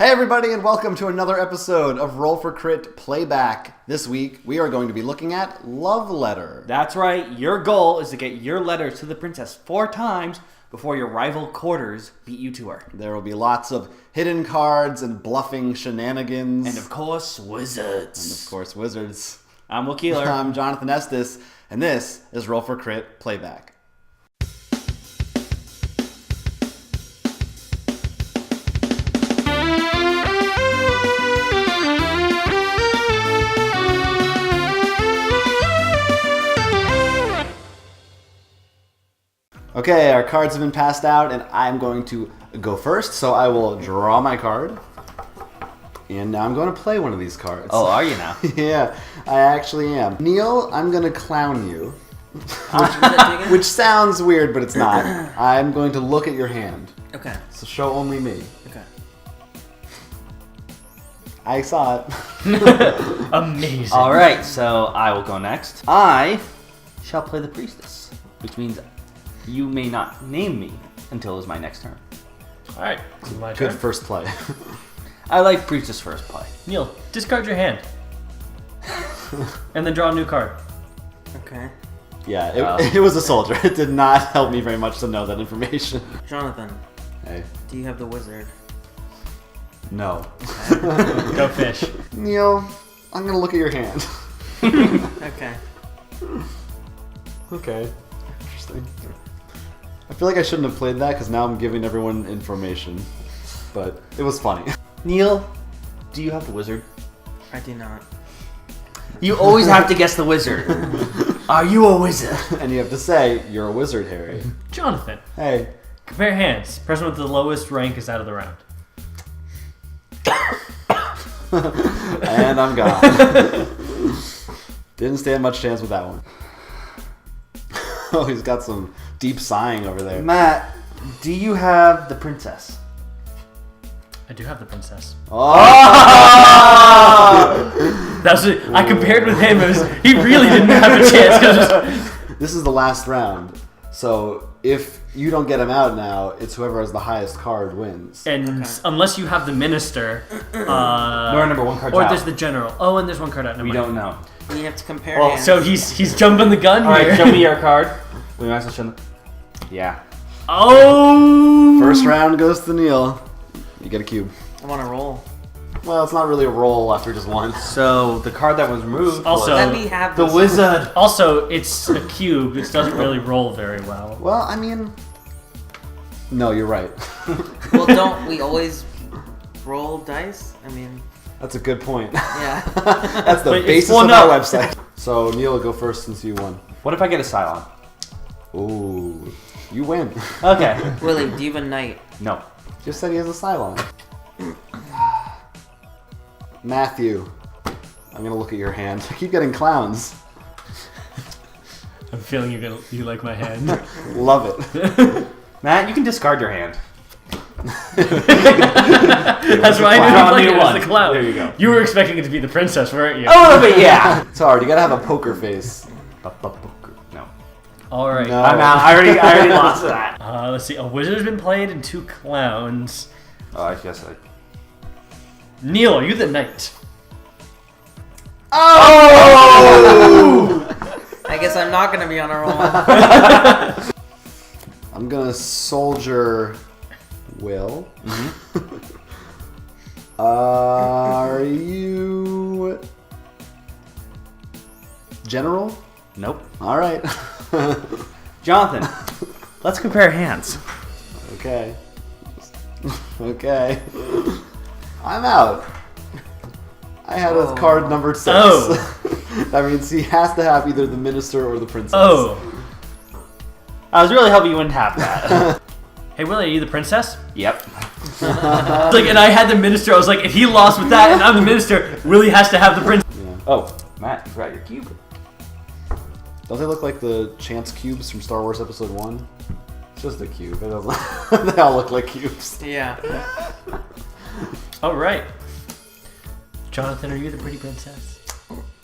Hey everybody, and welcome to another episode of Roll for Crit Playback. This week, we are going to be looking at Love Letter. That's right. Your goal is to get your letter to the princess 4 times before your rival quarters beat you to her. There will be lots of hidden cards and bluffing shenanigans. And of course, wizards. I'm Will Keeler. I'm Jonathan Estes, and this is Roll for Crit Playback. Okay, our cards have been passed out, and I'm going to go first, so I will draw my card. And now I'm going to play one of these cards. Oh, are you now? Yeah, I actually am. Neil, I'm going to clown you. Which sounds weird, but it's not. I'm going to look at your hand. Okay. So show only me. Okay. I saw it. Amazing. All right, so I will go next. I shall play the priestess, which means you may not name me until it's my next turn. All right. My Good turn. first play. I like priestess first play. Neil, discard your hand. And then draw a new card. Okay. Yeah, it was a soldier. It did not help me very much to know that information. Jonathan, Hey. do you have the wizard? No. Go fish. Neil, I'm going to look at your hand. Okay. Okay. Interesting. I feel like I shouldn't have played that because now I'm giving everyone information. But it was funny. Neil, do you have the wizard? I do not. You always have to guess the wizard. Are you a wizard? And you have to say, you're a wizard, Harry. Jonathan, Hey. compare hands. Person with the lowest rank is out of the round. And I'm gone. Didn't stand much chance with that one. Oh, he's got some deep sighing over there. Matt, do you have the princess? I do have the princess. Oh! That's what I compared with him. It was, he really didn't have a chance. This is the last round. So if you don't get him out now, it's whoever has the highest card wins. And unless you have the minister, We're number 1 card or out. there's the general. Oh, and there's 1 card out. Never We mind. don't know. We have to compare Well, hands. So he's jumping the gun All here. right, show me your card. We might as well show them. Yeah. Oh! First round goes to Neil. You get a cube. I want to roll. Well, it's not really a roll after just one. So the card that was removed Also- Let was me have the this. wizard. Also, it's a cube. It doesn't really roll very well. Well, I mean... No, you're right. Well, don't we always roll dice? I mean, That's a good point. yeah. That's the But it's- basis well, of no. our website. So Neil will go first since you won. What if I get a Cylon? Ooh, you win. Okay. Willie, do you have a knight? No. Just said he has a Cylon. Matthew, I'm gonna look at your hand. I keep getting clowns. I'm feeling you like my hand. Love it. Matt, you can discard your hand. That's why I Draw a didn't new like it. It was one. the clown. There you go. You were expecting it to be the princess, weren't you? A little bit, yeah. It's hard. You gotta have a poker face. No. All right. No. I'm out. I already lost that. Let's see. A wizard's been played and 2 clowns. Oh, I guess I... Neil, are you the knight? Oh! I guess I'm not going to be on a roll. I'm gonna soldier Will. Are you general? Nope. All right. Jonathan, let's compare hands. Okay. Okay. I'm out. I had a card numbered 6. Oh. That means he has to have either the minister or the princess. Oh. I was really hoping you wouldn't have that. Hey, Willie, are you the princess? Yep. Like, and I had the minister. I was like, if he lost with that and I'm the minister, Willie has to have the princess. Yeah. Oh, Matt, you forgot your cube. Don't they look like the chance cubes from Star Wars Episode 1? It's just a cube. It doesn't. They all look like cubes. Yeah. All right. Jonathan, are you the pretty princess?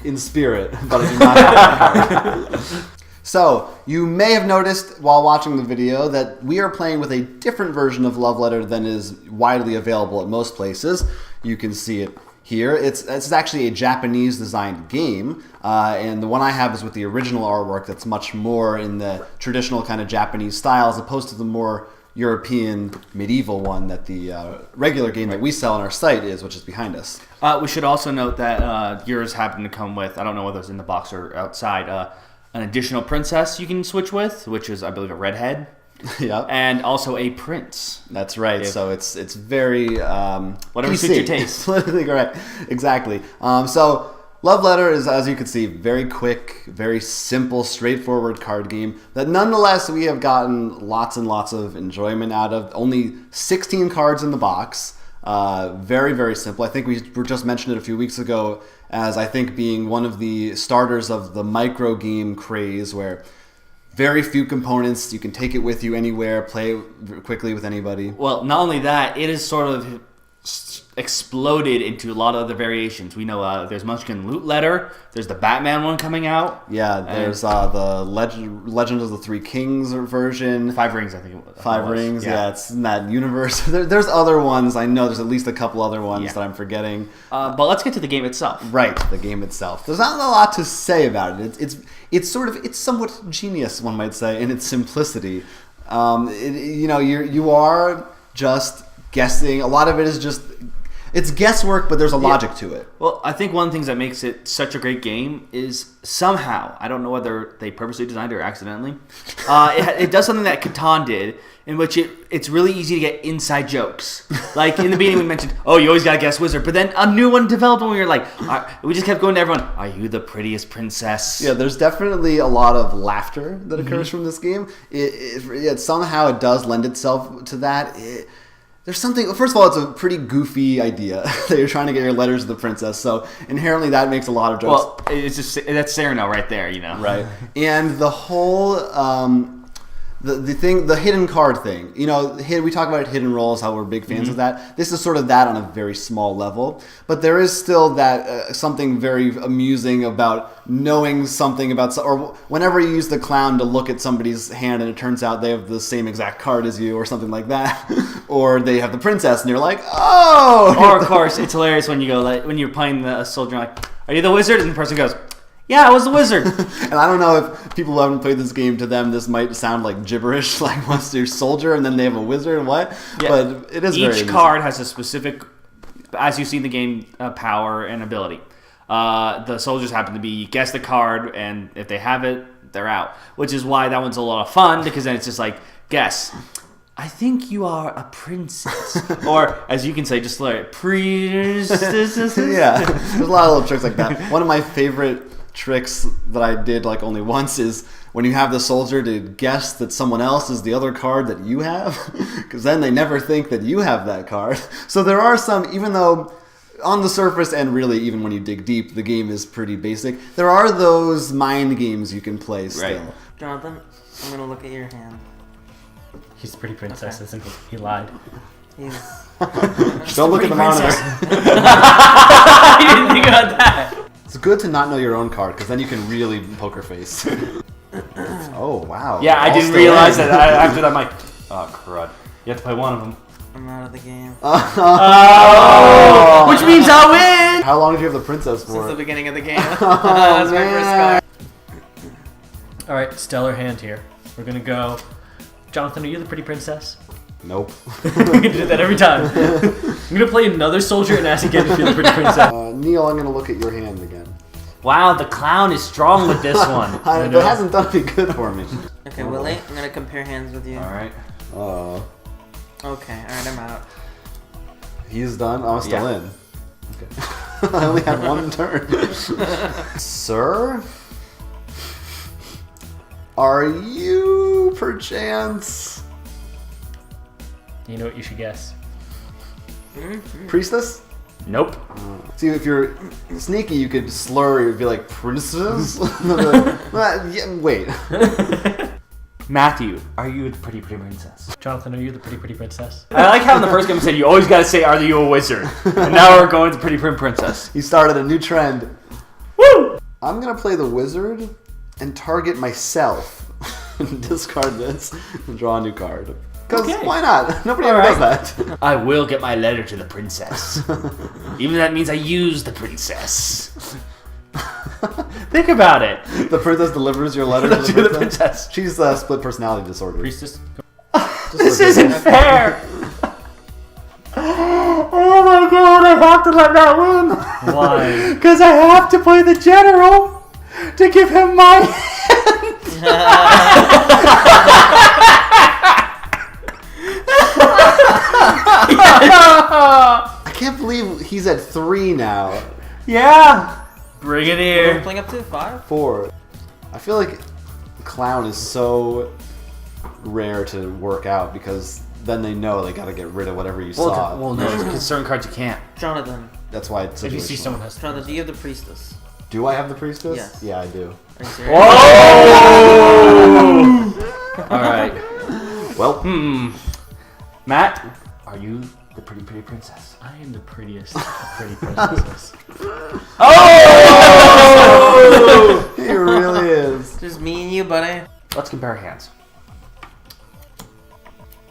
In spirit, but I do not have that card. So, you may have noticed while watching the video that we are playing with a different version of Love Letter than is widely available at most places. You can see it here. It's actually a Japanese designed game, and the one I have is with the original artwork that's much more in the traditional kind of Japanese style as opposed to the more European medieval one that the regular game that we sell on our site is, which is behind us. We should also note that yours happen to come with, I don't know whether it's in the box or outside, an additional princess you can switch with, which is, I believe, a redhead. Yep. And also a prince. That's right. So it's very whatever PC. suits your taste. Politically correct. Exactly. So Love Letter is, as you can see, very quick, very simple, straightforward card game that nonetheless we have gotten lots and lots of enjoyment out of. Only 16 cards in the box. Very, very simple. I think we were just mentioned it a few weeks ago as I think being one of the starters of the micro game craze where very few components, you can take it with you anywhere, play quickly with anybody. Well, not only that, it has sort of exploded into a lot of other variations. We know there's Munchkin Loot Letter, there's the Batman one coming out. Yeah, there's the Legend of the Three Kings version. 5 Rings, I think it was. 5 Rings, yeah, it's in that universe. There's other ones. I know there's at least a couple other ones that I'm forgetting. But let's get to the game itself. Right, the game itself. There's not a lot to say about it. It's somewhat genius, one might say, in its simplicity. You are just guessing. A lot of it is just it's guesswork, but there's a logic to it. Well, I think one of the things that makes it such a great game is somehow, I don't know whether they purposely designed it or accidentally, it does something that Catan did, in which it's really easy to get inside jokes. Like in the beginning we mentioned, oh, you always gotta guess wizard, but then a new one developed when we were like, we just kept going to everyone, are you the prettiest princess? Yeah, there's definitely a lot of laughter that occurs from this game. Somehow it does lend itself to that. There's something. First of all, it's a pretty goofy idea that you're trying to get your letters to the princess. So inherently, that makes a lot of jokes. Well, it's just that's Cyrano right there, you know. Right, and the whole the hidden card thing. You know, we talk about hidden rolls, how we're big fans of that. This is sort of that on a very small level, but there is still that something very amusing about knowing something about, or whenever you use the clown to look at somebody's hand and it turns out they have the same exact card as you, or something like that, or they have the princess and you're like, oh. Or of course, it's hilarious when you go when you're playing the soldier, like, are you the wizard? And the person goes, yeah, I was the wizard. And I don't know if people who haven't played this game, to them, this might sound like gibberish, like once they're soldier and then they have a wizard and what? Yeah. But it is Each card has a specific, as you see in the game, power and ability. The soldiers happen to be, guess the card, and if they have it, they're out. Which is why that one's a lot of fun, because then it's just like, guess. I think you are a princess. Or, as you can say, just like, princess. Yeah, there's a lot of little tricks like that. One of my favorite tricks that I did like only once is when you have the soldier to guess that someone else is the other card that you have, because then they never think that you have that card. So there are some, even though on the surface and really even when you dig deep, the game is pretty basic, there are those mind games you can play still. Right. Jonathan, I'm gonna look at your hand. He's a pretty princess, isn't he? He lied. He's Don't look at the monitor. I didn't think about that. It's good to not know your own card, because then you can really poker face. Oh, wow. Yeah, I All didn't still realize in. that. After that, I'm like, oh, crud. You have to play one of them. I'm out of the game. Oh! Which means I'll win! How long did you have the princess Since for? the beginning of the game. That was my first card. Alright, stellar hand here. We're gonna go. Jonathan, are you the pretty princess? Nope. We're gonna do that every time. I'm gonna play another soldier and ask again if you're the pretty princess. Neil, I'm going to look at your hand again. Wow, the clown is strong with this one. It hasn't done any good for me. Okay, Willie, I'm gonna compare hands with you. Alright. Okay, alright, I'm out. He's done? I'm still in. Okay. I only had one turn. Sir? Are you, perchance, You know what you should guess? priestess? Nope. See, if you're sneaky, you could slur. You'd be like, princess? Yeah, wait. Matthew, are you the pretty princess? Jonathan, are you the pretty princess? I like how in the first game I said you always gotta say, are you a wizard? And now we're going to pretty princess. He started a new trend. Woo! I'm going to play the wizard. and target myself. Discard this and draw a new card. Because why not? Nobody ever does that. I will get my letter to the princess. Even that means I use the princess. Think about it. The princess delivers your letter to the princess. She's split personality disorder. Priestess. This isn't fair. Oh my god, I have to let that win. Why? Because I have to play the general to give him my hand. I can't believe he's at 3 now. Yeah. Bring it We're here. playing up to 5? 4. I feel like Clown is so rare to work out because then they know they gotta get rid of whatever you saw. Well, no, because certain cards you can't. Jonathan, That's why it's If you see situational. someone has. Jonathan, do you have the priestess? Do I have the priestess? Yes. Yeah, I do. Are you serious? All right. Well, Matt, are you the pretty princess? I am the prettiest of pretty princesses. Oh! he really is. Just me and you, buddy. Let's compare hands.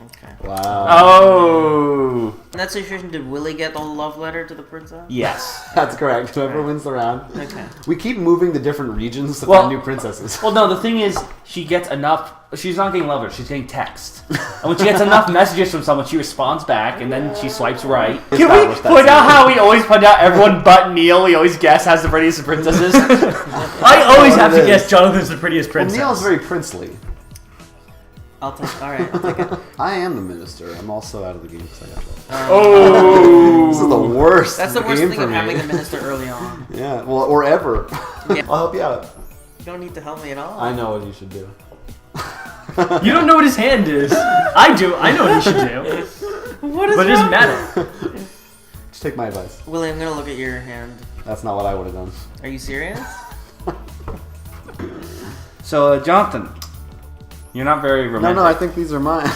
Okay. Wow. Oh! In that situation, did Willie get the love letter to the princess? Yes. That's correct. Whoever wins the round. Okay. We keep moving to different regions to Well- find new princesses. Well, no, the thing is, she gets enough. She's not getting love letters, she's getting text. And when she gets enough messages from someone, she responds back, and then she swipes right. Can we Establish that point out scene. how we always point out everyone but Neil, we always guess has the prettiest of princesses? I always have to it is. guess Jonathan's the prettiest Well, princess. Neil's very princely. I'll take. All right, I'll take it. I am the minister. I'm also out of the game because I got 12. Oh! This is the worst. That's the worst game thing for of me. having the minister early on. Yeah, well, or ever. Yeah. I'll help you out. You don't need to help me at all. I know what you should do. You don't know what his hand is. I do. I know what he should do. What is But it doesn't wrong? matter. Just take my advice. Willie, I'm gonna look at your hand. That's not what I would have done. Are you serious? So, Jonathan, you're not very romantic. No, I think these are mine.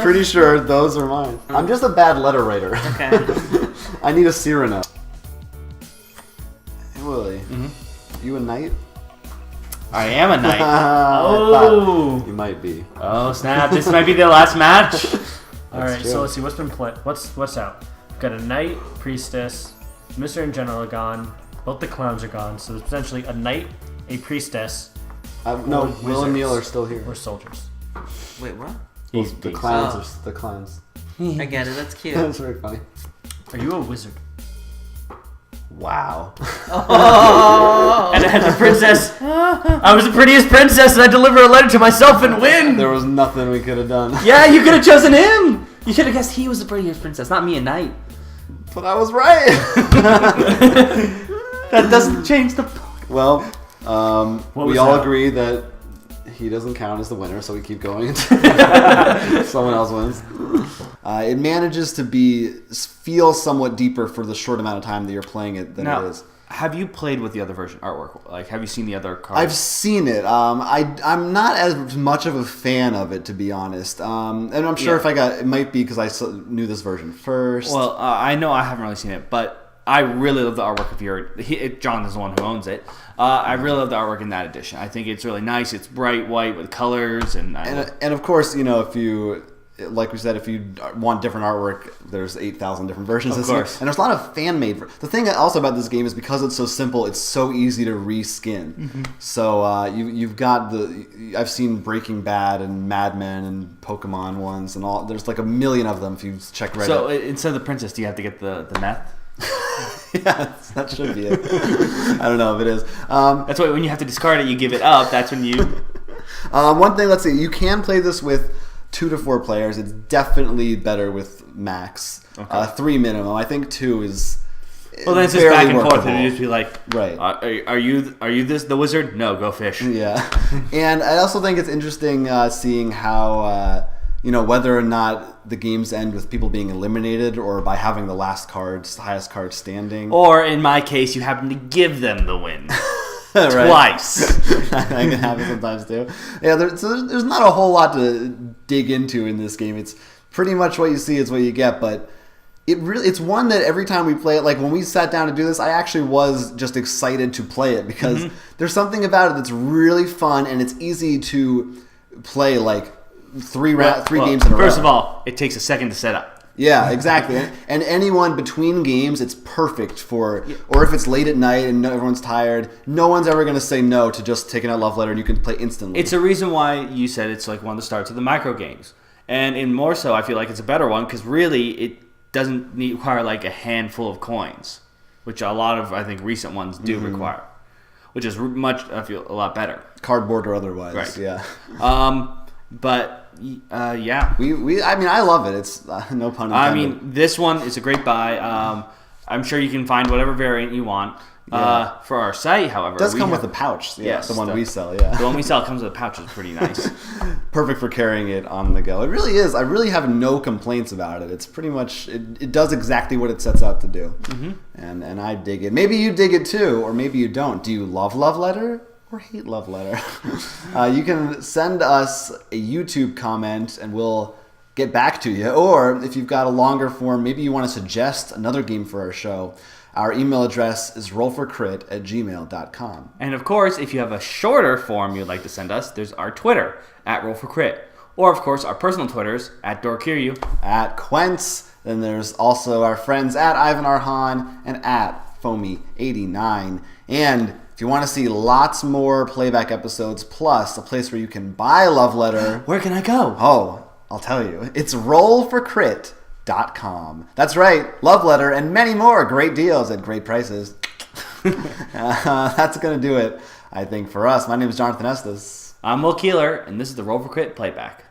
Pretty sure those are mine. I'm just a bad letter writer. Okay. I need a Cyrano. Hey, Willie. You a knight? I am a knight. Oh. You might be. Oh, snap. This might be the last match. All right. true. So let's see what's been played. What's out? We've got a knight, priestess, Mr. and General are gone. Both the clowns are gone. So there's potentially a knight, a priestess, No, Or Will and Neil are wizards. still here. or soldiers. Wait, what? Well, He's the beast. clowns Oh. are the clowns. I get it. That's cute. That's very funny. Are you a wizard? Wow. Oh. And as a princess, I was the prettiest princess, and I deliver a letter to myself and win. There was nothing we could have done. Yeah, you could have chosen him. You should have guessed he was the prettiest princess, not me, a knight. But I was right. That doesn't change the. Well, What we was all that? agree that he doesn't count as the winner, so we keep going until someone else wins. It manages to feel somewhat deeper for the short amount of time that you're playing it than Now, it is. have you played with the other version artwork? Like, have you seen the other cards? I've seen it. I'm not as much of a fan of it, to be honest. And I'm sure it might be because I knew this version first. Well, I know I haven't really seen it, but I really love the artwork of John is the one who owns it. I really love the artwork in that edition. I think it's really nice. It's bright white with colors, and of course, if you, like we said, if you want different artwork, there's 8,000 different versions. Of course. And there's a lot of fan-made. The thing also about this game is because it's so simple, it's so easy to reskin. Mm-hmm. So you've got I've seen Breaking Bad and Mad Men and Pokemon ones and all. There's like a million of them if you check Reddit. So instead of the princess, do you have to get the meth? Yeah, that should be it. I don't know if it is. That's why when you have to discard it, you give it up. That's when you. One thing, let's see. You can play this with 2 to 4 players. It's definitely better with max. Okay. 3 minimum. I think 2 is. Well, then it's just barely back and forth, workable. and you just be like, Right. Are you this the wizard? No, go fish. Yeah, and I also think it's interesting seeing how whether or not the games end with people being eliminated or by having the highest card standing. Or in my case, you happen to give them the win Right. twice. That can happen sometimes too. Yeah, there's not a whole lot to dig into in this game. It's pretty much what you see is what you get, but it's one that every time we play it, like when we sat down to do this, I actually was just excited to play it because there's something about it that's really fun and it's easy to play like three games in a row. First of all, it takes a second to set up. Yeah, exactly. And anyone between games, it's perfect for, or if it's late at night and everyone's tired, no one's ever going to say no to just taking out Love Letter and you can play instantly. It's a reason why you said it's like one of the starts of the micro games. And in more so, I feel like it's a better one because really it doesn't require like a handful of coins, which a lot of, I think, recent ones do require, which is much, I feel, a lot better. Cardboard or otherwise, right. Yeah. But yeah, I mean, I love it. It's no pun intended. I mean, this one is a great buy. I'm sure you can find whatever variant you want. For our site, however, it does come with a pouch. Yeah, yes, the one we sell. Yeah, the one we sell comes with a pouch. It's pretty nice. Perfect for carrying it on the go. It really is. I really have no complaints about it. It's pretty much it does exactly what it sets out to do, and I dig it. Maybe you dig it too, or maybe you don't. Do you love Love Letter? Or hate Love Letter? You can send us a YouTube comment and we'll get back to you. Or if you've got a longer form, maybe you want to suggest another game for our show. Our email address is rollforcrit@gmail.com. And of course, if you have a shorter form you'd like to send us, there's our Twitter @rollforcrit. Or of course, our personal Twitters @Dorkiryu, @Quentz. Then there's also our friends @Ivan Arhan and @Foamy89. And if you want to see lots more Playback episodes, plus a place where you can buy Love Letter. Where can I go? Oh, I'll tell you. It's rollforcrit.com. That's right. Love Letter and many more great deals at great prices. That's going to do it, I think, for us. My name is Jonathan Estes. I'm Will Keeler, and this is the Roll for Crit Playback.